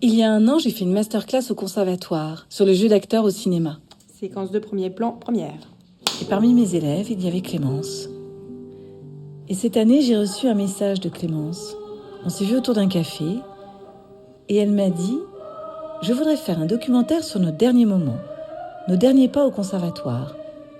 Il y a un an, j'ai fait une masterclass au conservatoire sur le jeu d'acteur au cinéma. Séquence de premier plan, première. Et parmi mes élèves, il y avait Clémence. Et cette année, j'ai reçu un message de Clémence. On s'est vu autour d'un café et elle m'a dit « Je voudrais faire un documentaire sur nos derniers moments, nos derniers pas au conservatoire,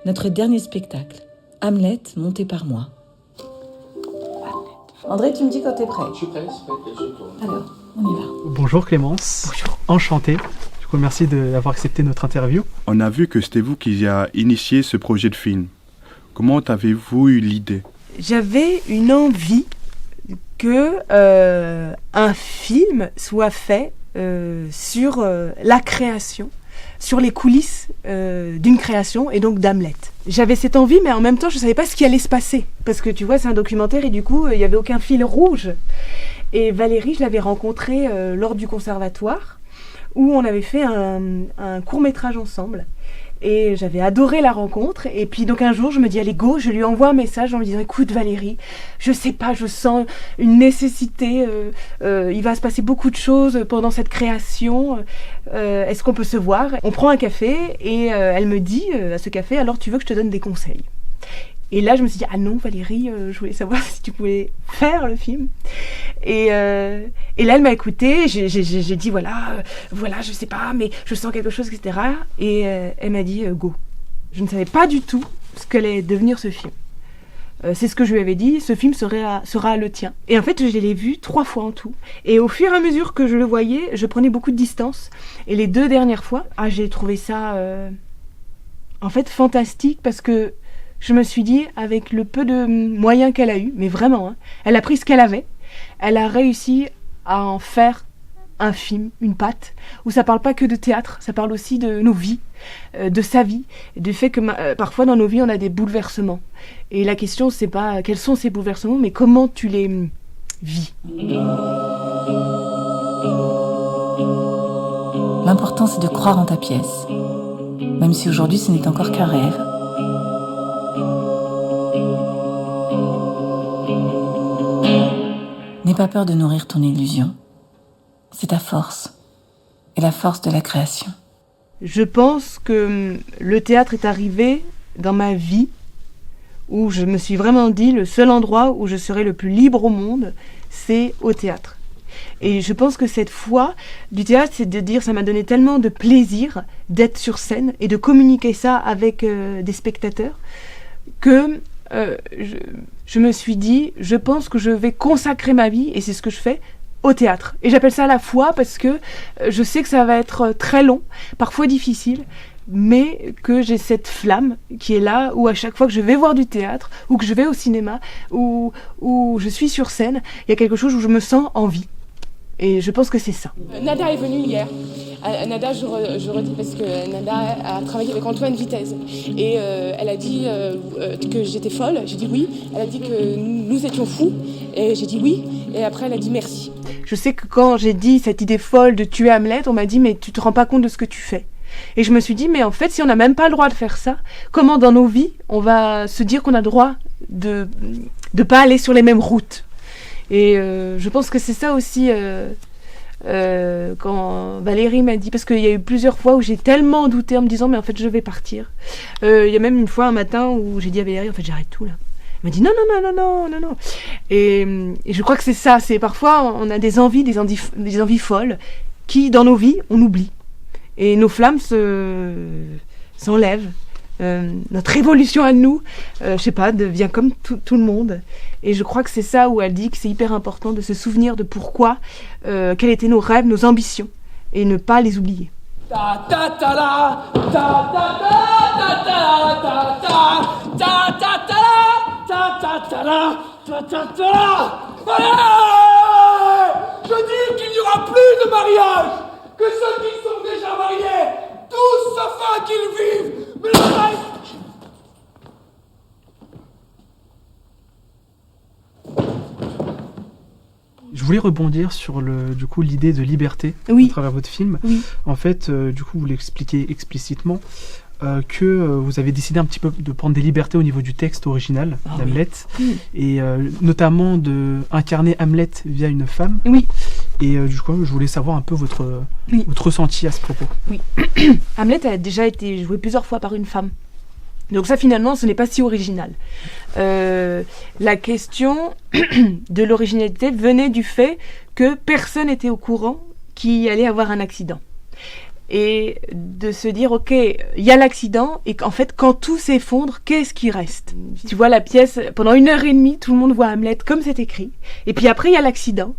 notre dernier spectacle, Hamlet, monté par moi. » André, tu me dis quand t'es prêt. Je suis prêt, je tourne. Alors, on y va. Bonjour Clémence. Bonjour. Enchanté. Du coup, merci d'avoir accepté notre interview. On a vu que c'était vous qui a initié ce projet de film. Comment avez-vous eu l'idée ? J'avais une envie que un film soit fait sur la création, sur les coulisses d'une création et donc d'Hamlet. J'avais cette envie, mais en même temps, je ne savais pas ce qui allait se passer. Parce que tu vois, c'est un documentaire et du coup, il n'y avait aucun fil rouge. Et Valérie, je l'avais rencontrée lors du conservatoire, où on avait fait un court-métrage ensemble. Et j'avais adoré la rencontre. Et puis donc un jour, je me dis, allez go, je lui envoie un message en lui disant, écoute Valérie, je sais pas, je sens une nécessité, il va se passer beaucoup de choses pendant cette création, est-ce qu'on peut se voir ? On prend un café et elle me dit à ce café, alors tu veux que je te donne des conseils ? Et là, je me suis dit, ah non Valérie, je voulais savoir si tu pouvais faire le film. Et là, elle m'a écoutée, j'ai dit, voilà, je sais pas, mais je sens quelque chose, etc. Et elle m'a dit, go. Je ne savais pas du tout ce qu'allait devenir ce film. C'est ce que je lui avais dit, ce film sera le tien. Et en fait, je l'ai vu 3 fois en tout. Et au fur et à mesure que je le voyais, je prenais beaucoup de distance. Et les 2 dernières fois, j'ai trouvé ça, en fait, fantastique parce que je me suis dit, avec le peu de moyens qu'elle a eu, mais vraiment, hein, elle a pris ce qu'elle avait, elle a réussi à en faire un film, une patte, où ça parle pas que de théâtre, ça parle aussi de nos vies, de sa vie, du fait que parfois dans nos vies on a des bouleversements. Et la question c'est pas quels sont ces bouleversements, mais comment tu les vis. L'important, c'est de croire en ta pièce, même si aujourd'hui ce n'est encore qu'un rêve. N'aie pas peur de nourrir ton illusion. C'est ta force, et la force de la création. Je pense que le théâtre est arrivé dans ma vie où je me suis vraiment dit, le seul endroit où je serai le plus libre au monde, c'est au théâtre. Et je pense que cette foi du théâtre, c'est de dire, ça m'a donné tellement de plaisir d'être sur scène et de communiquer ça avec des spectateurs, que je me suis dit, je pense que je vais consacrer ma vie, et c'est ce que je fais, au théâtre. Et j'appelle ça la foi parce que je sais que ça va être très long, parfois difficile, mais que j'ai cette flamme qui est là, où à chaque fois que je vais voir du théâtre, ou que je vais au cinéma, ou je suis sur scène, il y a quelque chose où je me sens en vie. Et je pense que c'est ça. Nada est venue hier. Nada, je redis parce que Nada a travaillé avec Antoine Vitesse. Et elle a dit que j'étais folle. J'ai dit oui. Elle a dit que nous étions fous. Et j'ai dit oui. Et après, elle a dit merci. Je sais que quand j'ai dit cette idée folle de tuer Hamlet, on m'a dit mais tu te rends pas compte de ce que tu fais. Et je me suis dit mais en fait, si on n'a même pas le droit de faire ça, comment dans nos vies on va se dire qu'on a le droit de pas aller sur les mêmes routes ? Et je pense que c'est ça aussi quand Valérie m'a dit, parce qu'il y a eu plusieurs fois où j'ai tellement douté en me disant mais en fait je vais partir. Il y a même une fois un matin où j'ai dit à Valérie en fait j'arrête tout là. Elle m'a dit non. Et je crois que c'est ça, c'est parfois on a des envies folles qui dans nos vies on oublie. Et nos flammes s'enlèvent. Notre évolution à nous, je sais pas, devient comme tout le monde. Et je crois que c'est ça où elle dit que c'est hyper important de se souvenir de pourquoi, quels étaient nos rêves, nos ambitions, et ne pas les oublier. Ta ta ta la, ta ta ta ta ta ta ta ta ta ta ta ta la, ta ta ta. Allez, je dis qu'il n'y aura plus de mariage, que ceux qui sont déjà mariés, tous afin qu'ils vivent, mais le reste. Je voulais rebondir sur l'idée de liberté à travers votre film. Oui. En fait, vous l'expliquez explicitement que vous avez décidé un petit peu de prendre des libertés au niveau du texte original d'Hamlet, et notamment d'incarner Hamlet via une femme. Oui. Et du coup, je voulais savoir un peu votre ressenti à ce propos. Oui. Hamlet a déjà été joué plusieurs fois par une femme. Donc ça, finalement, ce n'est pas si original. La question de l'originalité venait du fait que personne n'était au courant qu'il allait avoir un accident. Et de se dire, ok, il y a l'accident, et qu'en fait, quand tout s'effondre, qu'est-ce qui reste ? Tu vois la pièce, pendant 1h30, tout le monde voit Hamlet comme c'est écrit, et puis après, il y a l'accident.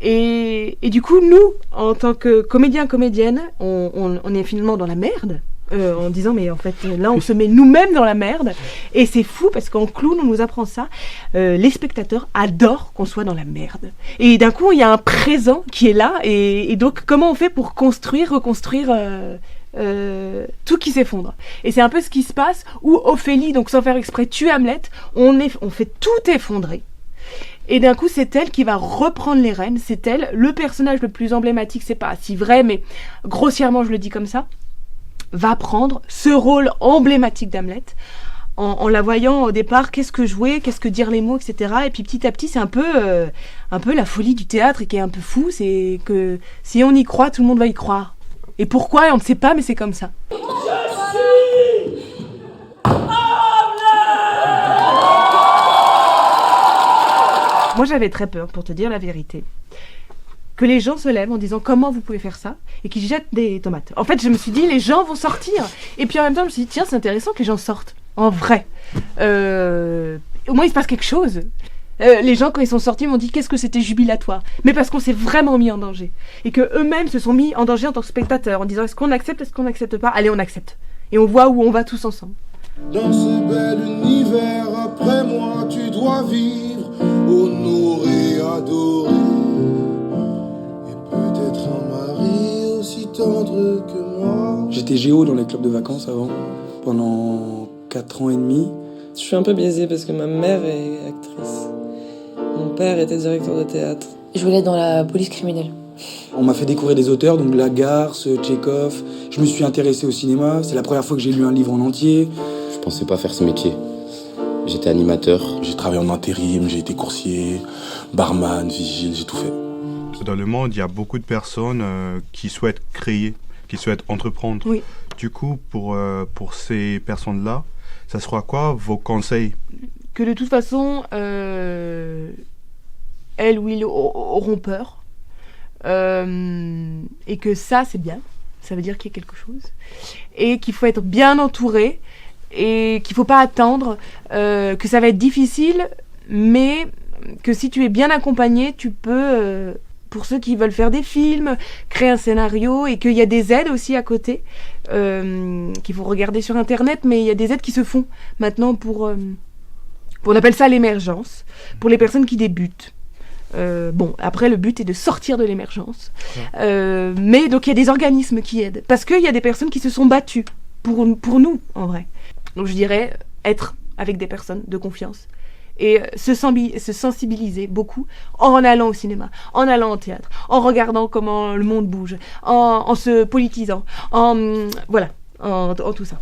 Et du coup, nous, en tant que comédienne, on est finalement dans la merde, en disant mais en fait là on se met nous-mêmes dans la merde, et c'est fou parce qu'en clown on nous apprend ça, les spectateurs adorent qu'on soit dans la merde, et d'un coup il y a un présent qui est là, et donc comment on fait pour reconstruire tout qui s'effondre. Et c'est un peu ce qui se passe où Ophélie, donc sans faire exprès, tue Hamlet, on fait tout effondrer. Et d'un coup, c'est elle qui va reprendre les rênes, c'est elle, le personnage le plus emblématique, c'est pas si vrai, mais grossièrement je le dis comme ça, va prendre ce rôle emblématique d'Hamlet, en la voyant au départ, qu'est-ce que jouer, qu'est-ce que dire les mots, etc. Et puis petit à petit, c'est un peu la folie du théâtre, et qui est un peu fou, c'est que si on y croit, tout le monde va y croire. Et pourquoi, on ne sait pas, mais c'est comme ça. Je suis Moi, j'avais très peur, pour te dire la vérité, que les gens se lèvent en disant comment vous pouvez faire ça, et qu'ils jettent des tomates. En fait, je me suis dit, les gens vont sortir. Et puis en même temps, je me suis dit, tiens, c'est intéressant que les gens sortent. En vrai. Au moins, il se passe quelque chose. Les gens, quand ils sont sortis, m'ont dit qu'est-ce que c'était jubilatoire. Mais parce qu'on s'est vraiment mis en danger. Et qu'eux-mêmes se sont mis en danger en tant que spectateurs, en disant est-ce qu'on n'accepte pas ? Allez, on accepte. Et on voit où on va tous ensemble. Dans ce bel univers, après moi, tu dois vivre, honoré, adoré. Et peut-être un mari aussi tendre que moi. J'étais géo dans les clubs de vacances avant, pendant 4 ans et demi. Je suis un peu biaisée parce que ma mère est actrice. Mon père était directeur de théâtre. Je voulais être dans la police criminelle. On m'a fait découvrir des auteurs, donc Lagarce, Tchekhov. Je me suis intéressé au cinéma. C'est la première fois que j'ai lu un livre en entier. Je pensais pas faire ce métier. J'étais animateur. J'ai travaillé en intérim, j'ai été coursier, barman, vigile, j'ai tout fait. Dans le monde, il y a beaucoup de personnes qui souhaitent créer, qui souhaitent entreprendre. Oui. Du coup, pour ces personnes-là, ça sera quoi vos conseils ? Que de toute façon, elles ou ils auront peur. Et que ça, c'est bien. Ça veut dire qu'il y a quelque chose. Et qu'il faut être bien entouré. Et qu'il ne faut pas attendre. Que ça va être difficile. Mais que si tu es bien accompagné, tu peux... pour ceux qui veulent faire des films, créer un scénario, et qu'il y a des aides aussi à côté, qu'il faut regarder sur Internet, mais il y a des aides qui se font maintenant pour on appelle ça l'émergence, pour les personnes qui débutent. Bon, après, le but est de sortir de l'émergence. Mais donc, il y a des organismes qui aident, parce qu'il y a des personnes qui se sont battues pour nous, en vrai. Donc, je dirais être avec des personnes de confiance, et se sensibiliser beaucoup en allant au cinéma, en allant au théâtre, en regardant comment le monde bouge, en se politisant, en tout ça.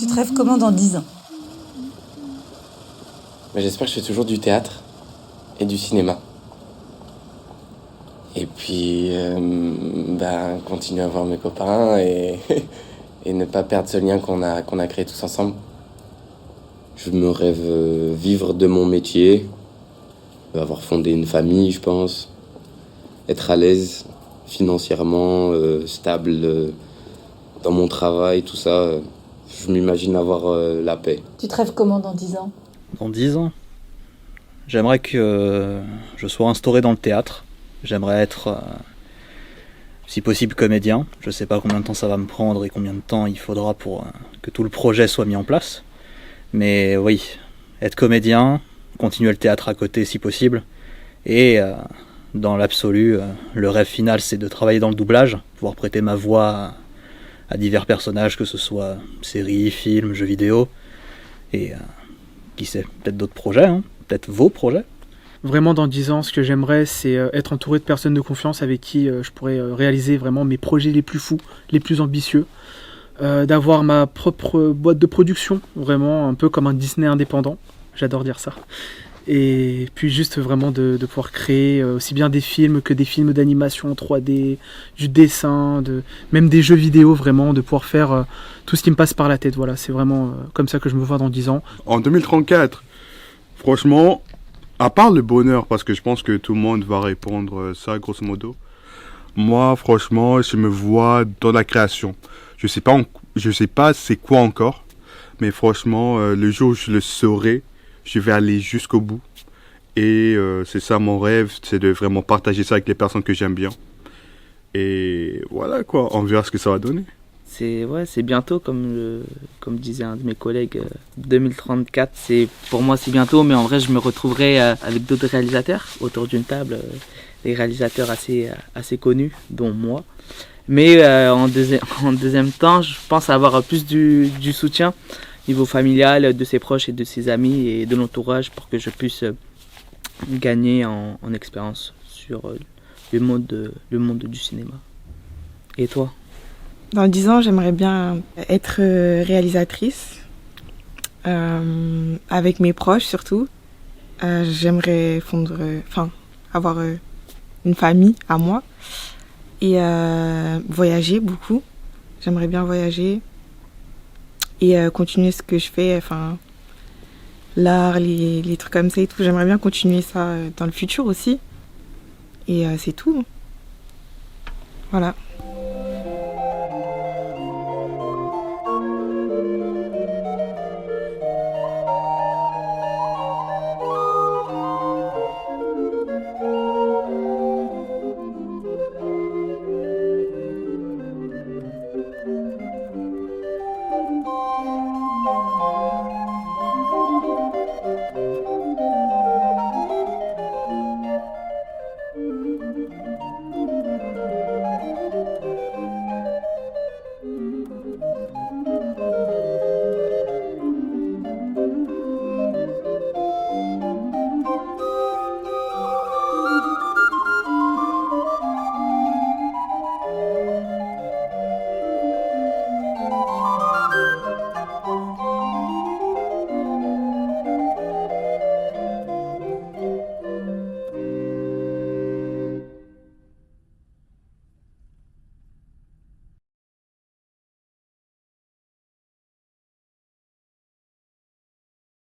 Tu te rêves comment dans 10 ans? Mais j'espère que je fais toujours du théâtre et du cinéma. Et puis, continuer à voir mes copains et, et ne pas perdre ce lien qu'on a créé tous ensemble. Je me rêve vivre de mon métier, avoir fondé une famille, je pense, être à l'aise financièrement, stable dans mon travail, tout ça. Je m'imagine avoir la paix. Tu te rêves comment dans 10 ans? Dans 10 ans, j'aimerais que je sois instauré dans le théâtre. J'aimerais être, si possible, comédien. Je ne sais pas combien de temps ça va me prendre et combien de temps il faudra pour que tout le projet soit mis en place. Mais oui, être comédien, continuer le théâtre à côté si possible. Et dans l'absolu, le rêve final, c'est de travailler dans le doublage, pouvoir prêter ma voix à divers personnages, que ce soit séries, films, jeux vidéo. Et qui sait, peut-être d'autres projets, peut-être vos projets. Vraiment, dans 10 ans, ce que j'aimerais, c'est être entouré de personnes de confiance avec qui je pourrais réaliser vraiment mes projets les plus fous, les plus ambitieux. D'avoir ma propre boîte de production, vraiment un peu comme un Disney indépendant. J'adore dire ça. Et puis juste vraiment de pouvoir créer aussi bien des films que des films d'animation 3D, du dessin, même des jeux vidéo, vraiment, de pouvoir faire tout ce qui me passe par la tête. Voilà, c'est vraiment comme ça que je me vois dans 10 ans. En 2034, franchement, à part le bonheur, parce que je pense que tout le monde va répondre ça, grosso modo, moi, franchement, je me vois dans la création. Je sais pas c'est quoi encore, mais franchement, le jour où je le saurai, je vais aller jusqu'au bout. Et c'est ça mon rêve, c'est de vraiment partager ça avec les personnes que j'aime bien. Et voilà quoi, on verra ce que ça va donner. C'est bientôt, comme disait un de mes collègues, 2034, pour moi c'est bientôt, mais en vrai je me retrouverai avec d'autres réalisateurs autour d'une table, des réalisateurs assez connus, dont moi. Mais en deuxième temps, je pense avoir plus du soutien niveau familial de ses proches et de ses amis et de l'entourage pour que je puisse gagner en expérience sur le monde du cinéma. Et toi ? Dans 10 ans, j'aimerais bien être réalisatrice, avec mes proches surtout. J'aimerais avoir une famille à moi et voyager beaucoup. J'aimerais bien voyager et continuer ce que je fais, l'art, les trucs comme ça et tout. J'aimerais bien continuer ça dans le futur aussi. Et c'est tout. Voilà.